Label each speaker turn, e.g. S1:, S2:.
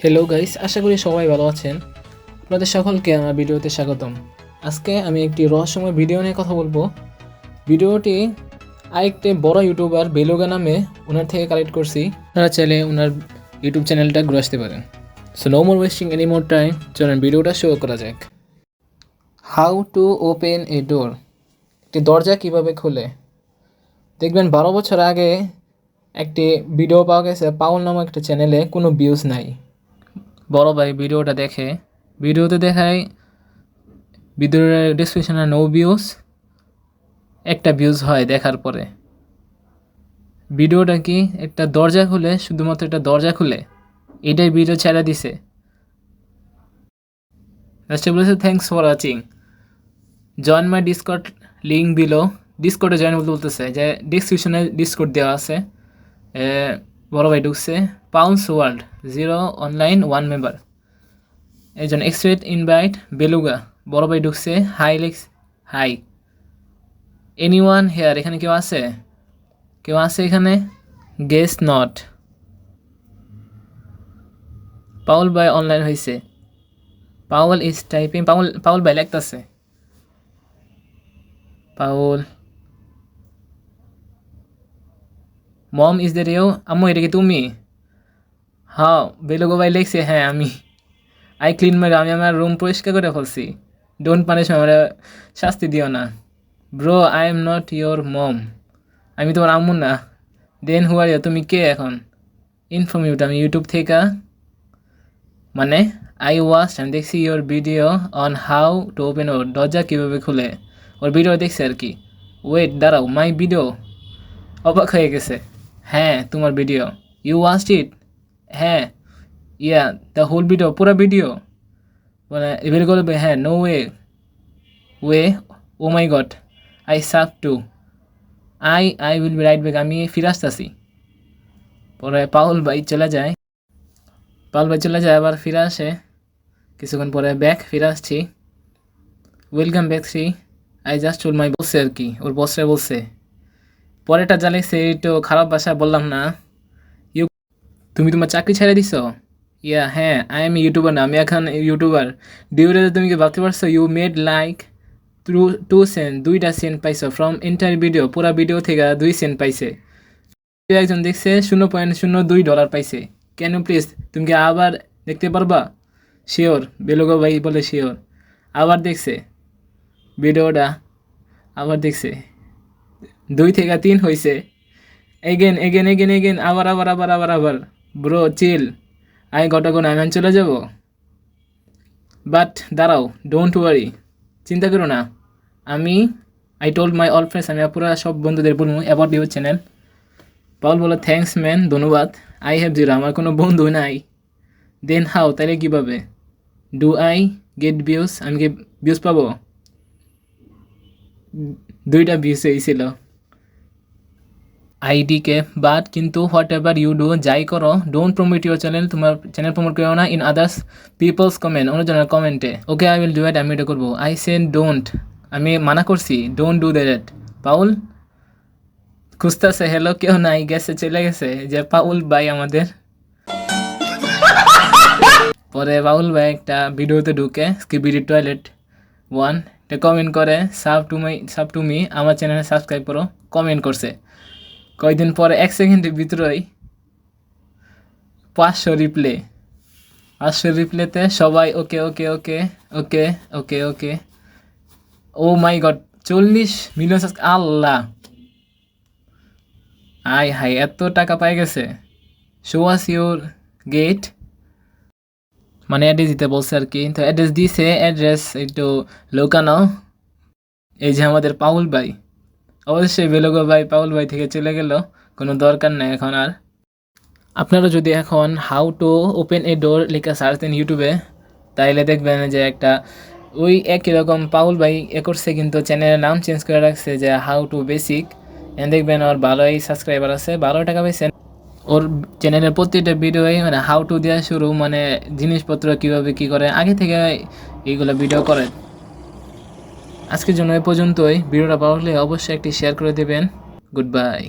S1: Hello guys, আশা করি সবাই ভালো আছেন। আপনাদের সকলকে আমার ভিডিওতে স্বাগতম। আজকে আমি একটি রহস্যময় ভিডিও নিয়ে কথা বলবো। ভিডিওটি আরেকটি বড় ইউটিউবার বেলুগা নামে ওনার থেকে কালেক্ট করছি। আপনারা চাইলে ওনার ইউটিউব চ্যানেলটা ঘুরে আসতে পারেন। So no more wasting any more time, চলেন ভিডিওটা শুরু করা যাক। How to open a door, একটি দরজা কিভাবে খোলে। দেখবেন 12 বছর আগে একটি ভিডিও পাওয়া গেছে পাউল নামক একটা চ্যানেলে, কোনো ভিউজ নাই। বড় ভাই ভিডিওটা দেখে, ভিডিওতে দেখায় ভিডিওর ডিসক্রিপশনে নো ভিউজ, একটা ভিউজ হয় দেখার পরে। ভিডিওটা কি একটা দরজা খুলে, শুধুমাত্র একটা দরজা খুলে, এটাই ভিডিও ছেড়ে দিছে। লাস্টে বলেছে thanks for watching, join my Discord link দিল। ডিসকর্ডে জয়েন বলতেছে যে ডিসক্রিপশনে ডিসকর্ড দেওয়া আছে। বড় ভাই ঢুকছে, পাউন্স ওয়ার্ল্ড 0 অনলাইন 1 মেম্বার, একজন এক্সট্রেট ইনভাইট বেলুগা। বড় ভাই ঢুকছে, hi Lex hi anyone here, এখানে কেউ আছে? কেউ আছে এখানে? Guess not. পাউল ভাই অনলাইন হয়েছে, পাউল ইজ টাইপিং। পাউল ভাই লেখতেছে, Paul mom is that you? আম্মু এটা কি তুমি? হ্যাঁ বেলুগা ভাই লিখছে, হ্যাঁ আমি। আই ক্লিন মাই, আমি আমার রুম পরিষ্কার করে ফেলছি। ডোন্ট পানিশ, আমার শাস্তি দিও না। Bro I am not your mom, আমি তোমার আম্মু না। দেন হু আর ইউ, তুমি কে এখন? ইনফর্ম ইউট, আমি ইউটিউব থেকে, মানে আই ওয়াচ, আমি দেখছি your video on how to open door, দরজা কীভাবে খুলে, ওর ভিডিও দেখছি আর কি। ওয়েট দাঁড়াও, মাই ভিডিও? অবাক হয়ে গেছে। হ্যাঁ তোমার ভিডিও। You watched it? হ্যাঁ। ইয়া দ্য হোল ভিডিও, পুরো ভিডিও? মানে এবার করবে, হ্যাঁ। No way, way, oh my god, I suck too, I will be right back, আমি ফিরে আসতেছি। পরে পাউল ভাই চলে যায়, আবার ফিরে আসে কিছুক্ষণ পরে। ব্যাক ফিরে আসছি, welcome back see, I just told my বসে আর কি, ওর বসরে বলছে। পরেটা যা লিখছে একটু খারাপ ভাষায় বললাম না। ইউ, তুমি তোমার চাকরি ছেড়ে দিছ? ইয়া হ্যাঁ, আই এম ইউটিউবার না, আমি এখন ইউটিউবার। ডিউরে তুমি কি ভাবতে পারছো? ইউ মেড লাইক 2 সেন্ট, 2টা সেন্ট পাইছো ফ্রম এন্টায়ার ভিডিও, পুরা ভিডিও থেকে 2 সেন্ট পাইছে। একজন দেখছে $0.02 পাইছে। কেন প্লিজ, তুমি কি আবার দেখতে পারবা? শিওর, বেলুগো ভাই বলে শিওর। আবার দেখছে ভিডিওটা, আবার দেখছে 2 থেকে 3 হয়েছে। এগেন এগেন এগেন এগেন, আবার আবার আবার আবার আবার। ব্রো চিল, আমি ঘটক না, আমি চলে যাব। বাট দাঁড়াও, ডোন্ট ওয়ারি, চিন্তা করো না। আমি I told my all friends, আমি পুরো সব বন্ধুদের বলবো অ্যাবাউট ইউর চ্যানেল। পাউল বলো থ্যাংকস ম্যান, ধন্যবাদ। আই হ্যাভ জিরো, আমার কোনো বন্ধু নাই। দেন হাউ, তাহলে কীভাবে? ডু আই গেট ভিউস, আমি কি ভিউস পাবো? 2টা ভিউস হয়েছিল আইডিকে। বাট কিন্তু হোয়াট এভার ইউ ডু, যাই করো, ডোন্ট প্রমোট ইউর চ্যানেল, তোমার চ্যানেল প্রমোট করো না ইন আদার্স পিপলস কমেন্ট, অন্যজনের কমেন্টে। Okay I will do it, আমি এটা করবো। আই সেড ডোন্ট, আমি মানা করছি, ডোন্ট ডু দ্যাট। পাউল খুঁজতেছে, হ্যালো কেউ নাই, গেছে চলে গেছে, যে পাউল ভাই আমাদের। পরে পাউল ভাই একটা ভিডিওতে ঢুকে, স্কিবিডি টয়লেট 1 একটা কমেন্ট করে, সাব টু মি, আমার চ্যানেলে সাবস্ক্রাইব করো, কমেন্ট করছে। কয়েকদিন পরে 1 সেকেন্ডের ভিতরেই 500 রিপ্লে। 500 রিপ্লেতে সবাই okay okay okay okay okay okay. Oh my god, 40 million subscribe, আল্লাহ! আই হাই, এত টাকা পাই গেছে। শো আস ইউর গেট, মানে অ্যাড্রেস দিতে বলছে আর কি। তো অ্যাড্রেস দিছে, অ্যাড্রেস একটু লোকানো। এই যে আমাদের পাউল ভাই, অবশ্যই বেলুগো ভাই পাউল ভাই থেকে চলে গেল, কোনো দরকার নেই এখন আর। আপনারা যদি এখন হাউ টু ওপেন এ ডোর লেখা সার্চ দেন ইউটিউবে, তাইলে দেখবেন যে একটা ওই একই রকম পাউল ভাই এ করছে, কিন্তু চ্যানেলের নাম চেঞ্জ করে রাখছে যে হাউ টু বেসিক। দেখবেন ওর ভালোই সাবস্ক্রাইবার আছে, 12 টাকা পাইছে। ওর চ্যানেলের প্রত্যেকটা ভিডিওই মানে হাউ টু দেওয়া শুরু, মানে জিনিসপত্র কীভাবে কী করে আগে থেকে এইগুলো ভিডিও করে। আজকের জন্য এ পর্যন্তই। ভিডিওটা ভালো লাগলে অবশ্যই একটি শেয়ার করে দেবেন। Good bye.